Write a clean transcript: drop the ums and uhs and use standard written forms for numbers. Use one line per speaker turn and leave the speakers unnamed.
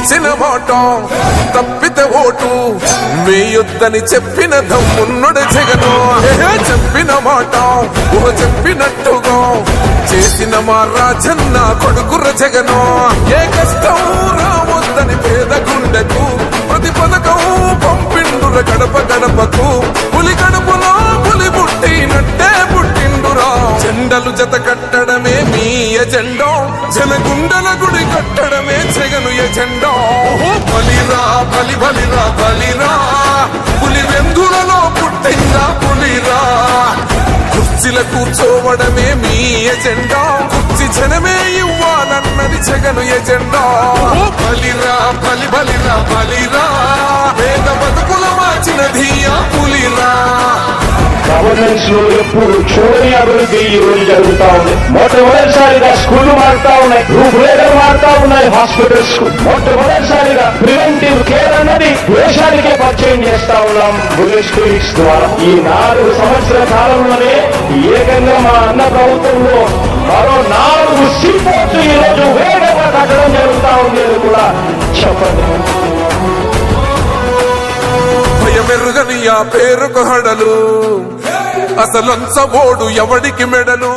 ఇచ్చిన మాట తప్పితే ఓటు వేయొద్దని చెప్పిన దమ్మున్నడు జగను. చెప్పిన మాట చెప్పినట్టుగా చేసిన మా రాజన్న కొడుకుర జగను. ఏ కష్టం రావద్దని పేద గుండెకు ప్రతి పథకం పంపిండుర గడప గడపకు. పులి గడపలో పులి పుట్టినట్టే పుట్టిండురా. జెండలు జత కట్టడమే మీ ఎజెండా, జనగుండల గుడి కట్టడమే జగను ఎజెండా. బలిరా బలి బలిరా బలిరా, పులి వెందులలో పుట్టిందా పులిరా. కుర్చీల కూర్చోవడమే మీ ఎజెండా, కుర్చీ జనమే ఇవ్వాలన్నది జగను ఎజెండా. బలిరా బలి బలిరా బలిరా, పేద బతుకుల మార్చినది ఆ పులిరా.
గవర్నెన్స్ లో ఎప్పుడు చూడని అభివృద్ధి ఈ రోజు జరుగుతా ఉంది. మొట్టమొదటిసారిగా స్కూళ్లు మారుతా ఉన్నాయి, రూపురేఖలు మారుతా ఉన్నాయి. హాస్పిటల్స్ కు మొట్టమొదటిసారిగా ప్రివెంటివ్ కేర్ అన్నది దేశానికే పరిచయం చేస్తా ఉన్నాం బుల్లెట్ క్లినిక్స్ ద్వారా. ఈ 4 సంవత్సరాల కాలంలోనే ఏకంగా మా అన్న ప్రభుత్వంలో మరో 4 సీపోర్ట్లు ఈ రోజు వేగంగా కట్టడం జరుగుతా ఉంది అని కూడా చెప్పండి.
భయమెరుగని ఆ పేరుకు హడలు, అసలంచబోడు ఎవడికి మెడలు.